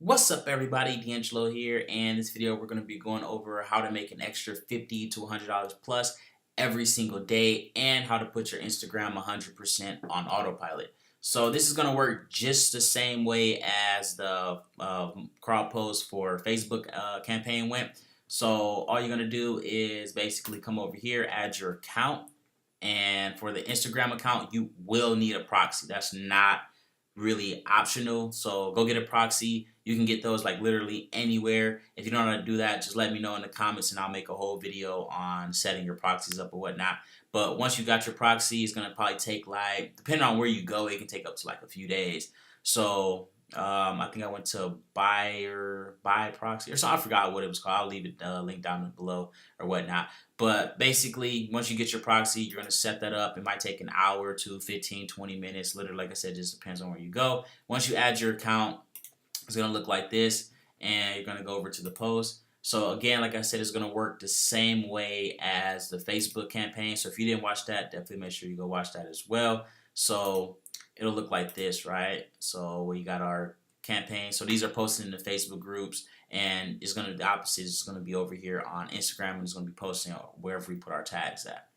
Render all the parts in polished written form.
What's up, everybody? D'Angelo here, and in this video we're going to be going over how to make an extra $50 to $100 plus every single day and how to put your Instagram 100% on autopilot. So this is going to work just the same way as the crowd post for Facebook campaign went. So all you're going to do is basically come over here, add your account, and for the Instagram account you will need a proxy. That's not really optional, so go get a proxy. You can get those like literally anywhere. If you don't know how to do that, just let me know in the comments and I'll make a whole video on setting your proxies up or whatnot. But once you got your proxy, it's gonna probably take, like, depending on where you go, it can take up to like a few days. So I think I went to buy proxy or so. I forgot what it was called. I'll leave it link down below or whatnot. But basically, once you get your proxy, you're going to set that up. It might take an hour to 15, 20 minutes. Literally, like I said, just depends on where you go. Once you add your account, it's going to look like this. And you're going to go over to the post. So again, like I said, it's going to work the same way as the Facebook campaign. So if you didn't watch that, definitely make sure you go watch that as well. So it'll look like this, right? So we got our campaign. So these are posted in the Facebook groups, and it's gonna, the opposite is gonna be over here on Instagram, and it's gonna be posting wherever we put our tags at.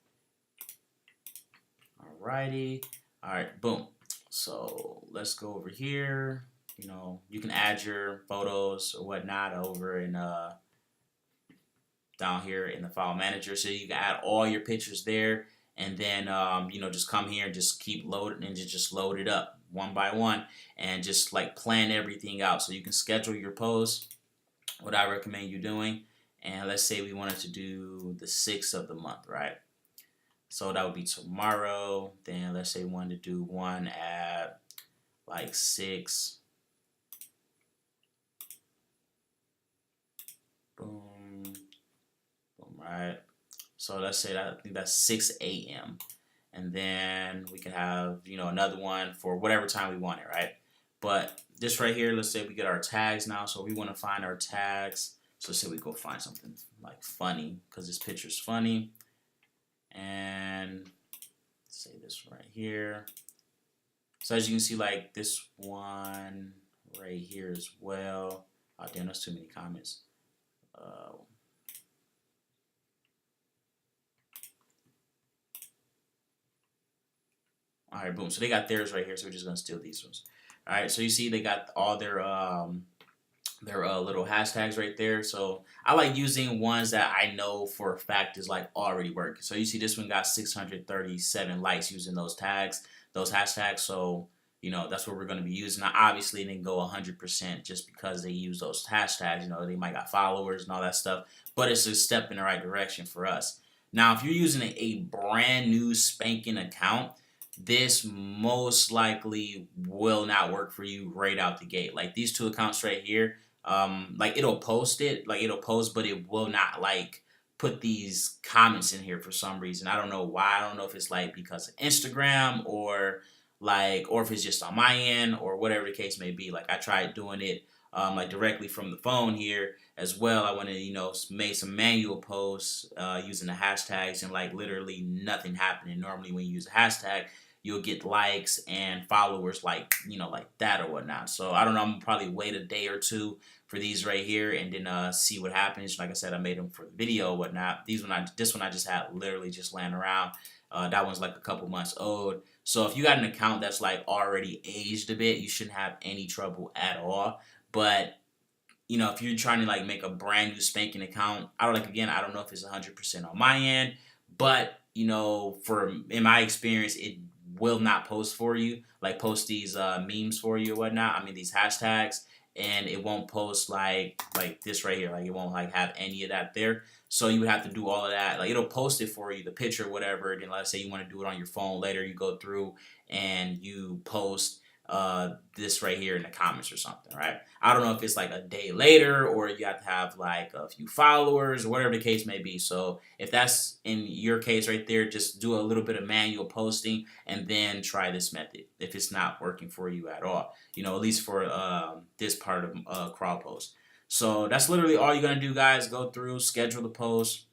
Alrighty, all right, boom. So let's go over here. You know, you can add your photos or whatnot over in down here in the file manager, so you can add all your pictures there, and then you know, just come here and just keep loading and just load it up one by one, and just like plan everything out so you can schedule your posts. What I recommend you doing, and let's say we wanted to do the 6th of the month, right? So that would be tomorrow. Then let's say we wanted to do one at like 6. Boom, boom, right? So let's say that, I think that's 6 a.m. And then we can have, you know, another one for whatever time we want it, right? But this right here, let's say we get our tags now. So we want to find our tags. So let's say we go find something like funny, because this picture's funny. And say this right here. So as you can see, like this one right here as well. Oh damn, that's too many comments. All right, boom. So they got theirs right here. So we're just gonna steal these ones. All right. So you see, they got all their little hashtags right there. So I like using ones that I know for a fact is like already working. So you see, this one got 637 likes using those tags, those hashtags. So you know, that's what we're going to be using. Now, obviously, it didn't go 100% just because they use those hashtags. You know, they might got followers and all that stuff, but it's a step in the right direction for us. Now, if you're using a brand new spanking account, this most likely will not work for you right out the gate. Like these two accounts right here, like it'll post it, like it'll post, but it will not like put these comments in here for some reason. I don't know why. I don't know if it's like because of Instagram, or like, or if it's just on my end, or whatever the case may be. Like I tried doing it like directly from the phone here as well. I went to, you know, made some manual posts using the hashtags, and like literally nothing happening. Normally when you use a hashtag, you'll get likes and followers, like, you know, like that or whatnot. So I don't know, I'm gonna probably wait a day or two for these right here, and then see what happens. Like I said, I made them for the video or whatnot. This one I just had literally just laying around. That one's like a couple months old. So if you got an account that's like already aged a bit, you shouldn't have any trouble at all. But you know, if you're trying to like make a brand new spanking account, I don't, like, again, I don't know if it's 100% on my end, but you know, for in my experience, it will not post for you, like post these memes for you or whatnot. I mean, these hashtags, and it won't post like this right here. Like it won't like have any of that there. So you would have to do all of that. Like it'll post it for you, the picture, whatever. Then let's say you want to do it on your phone later. You go through and you post this right here in the comments or something, right? I don't know if it's like a day later, or you have to have like a few followers or whatever the case may be. So if that's in your case right there, just do a little bit of manual posting and then try this method if it's not working for you at all, you know, at least for this part of crawl post. So that's literally all you're gonna do, guys. Go through, schedule the post,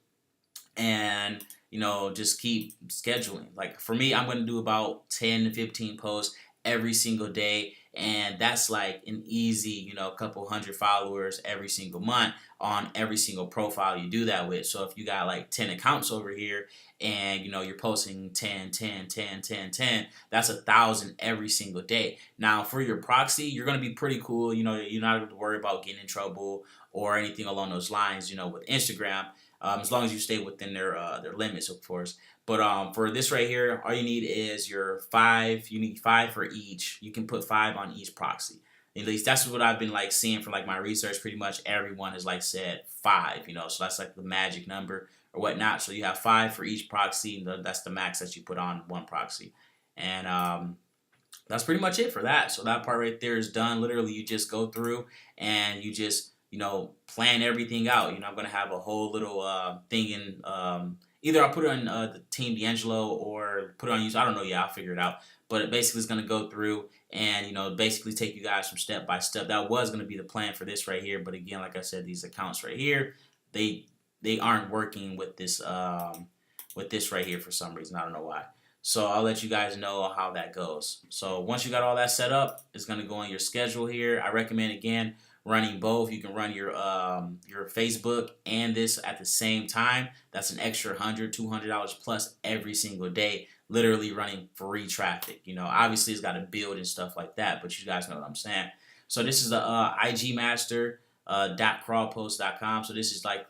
and you know, just keep scheduling. Like for me, I'm going to do about 10 to 15 posts every single day, and that's like an easy, a couple hundred followers every single month on every single profile you do that with. So if you got like 10 accounts over here, and you're posting 10, 10, 10, 10, 10, that's 1,000 every single day. Now for your proxy, you're going to be pretty cool. You're not going to worry about getting in trouble or anything along those lines, with Instagram, as long as you stay within their limits, of course. But for this right here, all you need is your 5. You need 5 for each. You can put 5 on each proxy. At least that's what I've been like seeing from like my research. Pretty much everyone has like said 5. So that's like the magic number or whatnot. So you have 5 for each proxy. That's the max that you put on one proxy, and that's pretty much it for that. So that part right there is done. Literally, you just go through and you just plan everything out. I'm gonna have a whole little thing in. Either I'll put it on the Team D'Angelo or put it on YouTube. I don't know. Yeah, I'll figure it out. But it basically is going to go through and, basically take you guys from step by step. That was going to be the plan for this right here. But again, like I said, these accounts right here, they aren't working with this right here for some reason. I don't know why. So I'll let you guys know how that goes. So once you got all that set up, it's going to go on your schedule here. I recommend, again, running both. You can run your Facebook and this at the same time. That's an extra $100, $200 plus every single day. Literally running free traffic. Obviously it's got to build and stuff like that, but you guys know what I'm saying. So this is the igmaster.crawlpost.com. So this is like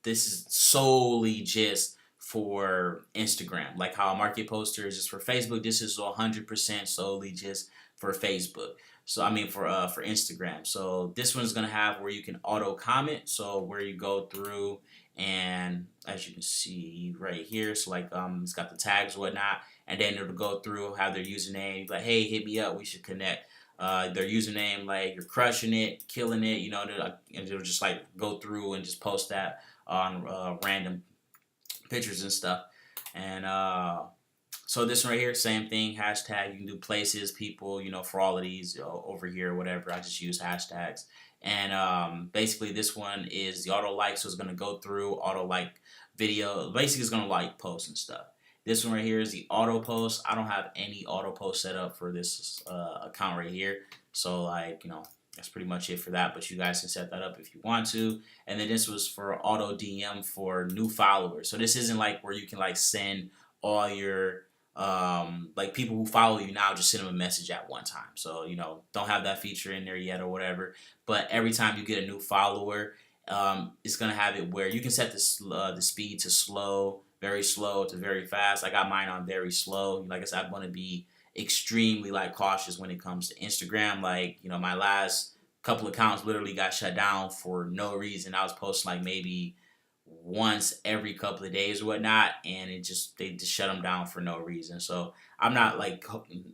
this is solely just for Instagram, like how a market poster is just for Facebook. This is 100% solely just for Facebook. So I mean for Instagram. So this one's gonna have where you can auto comment. So where you go through and as you can see right here, so like it's got the tags whatnot, and then it'll go through, have their username, like hey, hit me up, we should connect. Their username, like you're crushing it, killing it, and it'll just like go through and just post that on random pictures and stuff. And so this one right here, same thing, hashtag. You can do places, people, for all of these over here or whatever. I just use hashtags. And basically this one is the auto like, so it's going to go through, auto like video. Basically it's going to like posts and stuff. This one right here is the auto post. I don't have any auto post set up for this account right here. So like, that's pretty much it for that. But you guys can set that up if you want to. And then this was for auto DM for new followers. So this isn't like where you can like send all your like people who follow you now, just send them a message at one time. So don't have that feature in there yet or whatever. But every time you get a new follower, it's gonna have it where you can set the speed to slow, very slow to very fast. I got mine on very slow. Like I said, I want to be extremely like cautious when it comes to Instagram. Like my last couple accounts literally got shut down for no reason. I was posting like maybe once every couple of days or whatnot, and they just shut them down for no reason. So I'm not like,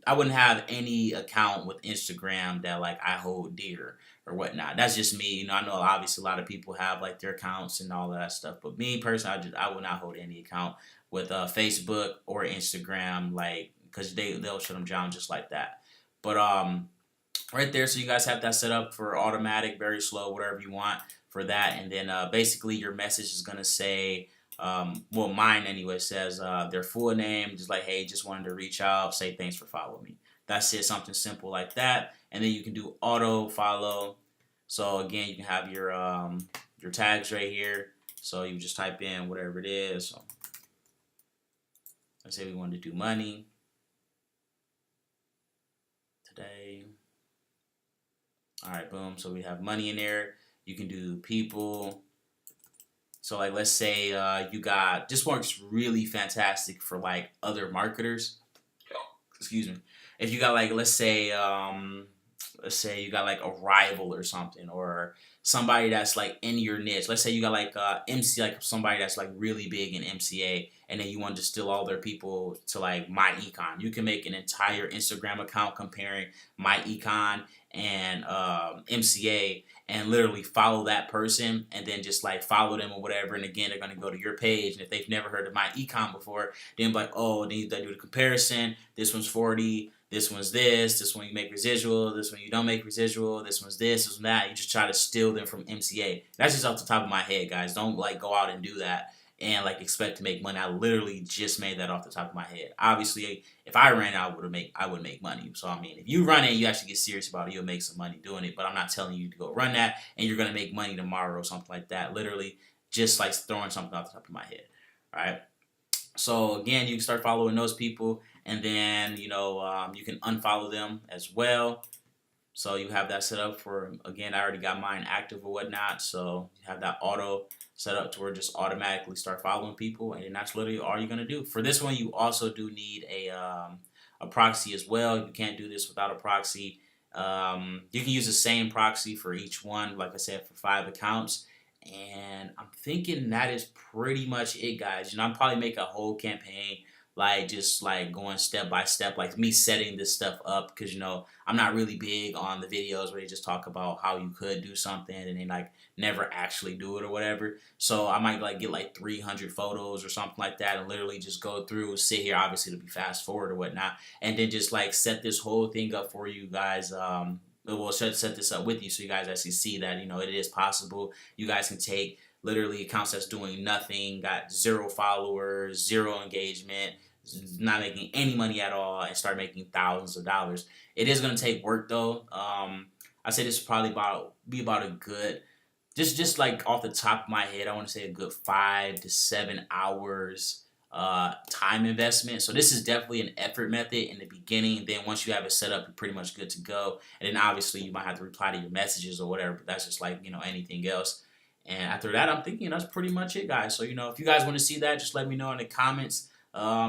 I wouldn't have any account with Instagram that like I hold dear or whatnot. That's just me. I know obviously a lot of people have like their accounts and all of that stuff, but me personally, I would not hold any account with Facebook or Instagram, like because they'll shut them down just like that. But right there, so you guys have that set up for automatic, very slow, whatever you want for that. And then basically your message is going to say, well, mine anyway, says their full name, just like, hey, just wanted to reach out, say thanks for following me. That's it, something simple like that. And then you can do auto follow. So again, you can have your tags right here. So you just type in whatever it is. So let's say we wanted to do money today. All right, boom. So we have money in there. You can do people. So like, let's say you got, this works really fantastic for like other marketers. Excuse me. If you got like, let's say you got like a rival or something, or somebody that's like in your niche. Let's say you got like MC, like somebody that's like really big in MCA, and then you want to distill all their people to like My Econ. You can make an entire Instagram account comparing My Econ and MCA, and literally follow that person, and then just like follow them or whatever. And again, they're gonna go to your page, and if they've never heard of My Econ before, then be like, oh, they do the comparison. This one's 40. This one's this one you make residual, this one you don't make residual, this one's this one's that. You just try to steal them from MCA. That's just off the top of my head, guys. Don't like go out and do that and like expect to make money. I literally just made that off the top of my head. Obviously, if I ran it, I would make money. So I mean, if you run it, you actually get serious about it, you'll make some money doing it. But I'm not telling you to go run that and you're gonna make money tomorrow or something like that. Literally, just like throwing something off the top of my head. All right. So again, you can start following those people, and then you can unfollow them as well. So you have that set up for, again, I already got mine active or whatnot. So you have that auto set up to where just automatically start following people, and then that's literally all you're gonna do. For this one, you also do need a proxy as well. You can't do this without a proxy. You can use the same proxy for each one, like I said, for 5 accounts. And I'm thinking that is pretty much it, guys. I'm probably make a whole campaign, like just like going step by step, like me setting this stuff up, because I'm not really big on the videos where they just talk about how you could do something and then like never actually do it or whatever. So I might like get like 300 photos or something like that and literally just go through, sit here, obviously to be fast forward or whatnot, and then just like set this whole thing up for you guys. We'll set this up with you so you guys actually see that it is possible. You guys can take literally accounts that's doing nothing, got 0 followers, 0 engagement, not making any money at all, and start making thousands of dollars. It is gonna take work though. I say this will probably be about a good, just like off the top of my head, I want to say a good 5 to 7 hours time investment. So this is definitely an effort method in the beginning. Then once you have it set up, you're pretty much good to go. And then obviously you might have to reply to your messages or whatever, but that's just like anything else. And after that, I'm thinking that's pretty much it, guys. So if you guys want to see that, just let me know in the comments.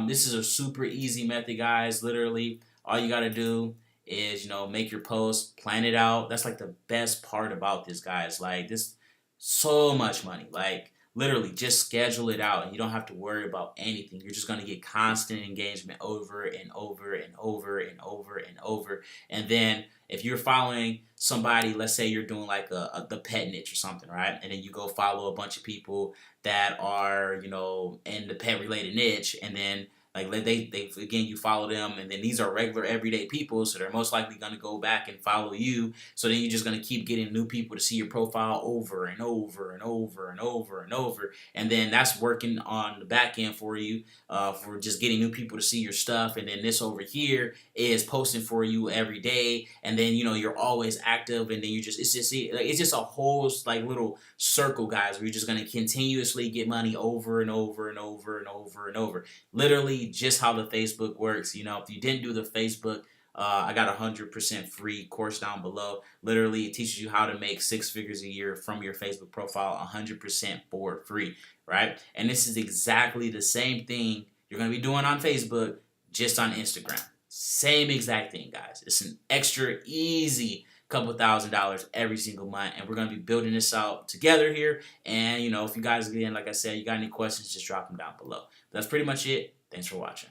This is a super easy method, guys. Literally, all you gotta do is make your post, plan it out. That's like the best part about this, guys. Like this, so much money. Like literally, just schedule it out, and you don't have to worry about anything. You're just gonna get constant engagement over and over and over and over and over. And then if you're following somebody, let's say you're doing like the pet niche or something, right? And then you go follow a bunch of people that are in the pet related niche, and then like they again, you follow them, and then these are regular everyday people, so they're most likely going to go back and follow you. So then you're just going to keep getting new people to see your profile over and over and over and over and over, and then that's working on the back end for you, for just getting new people to see your stuff. And then this over here is posting for you every day, and then you're always active, and then it's just a whole like little circle, guys, where you're just going to continuously get money over and over and over and over and over. Literally just how the Facebook works. If you didn't do the Facebook, I got 100% free course down below. Literally, it teaches you how to make 6 figures a year from your Facebook profile 100% for free, right? And this is exactly the same thing you're going to be doing on Facebook, just on Instagram. Same exact thing, guys. It's an extra easy couple $1,000s every single month, and we're going to be building this out together here. And if you guys, again, like I said, you got any questions, just drop them down below. But that's pretty much it. Thanks for watching.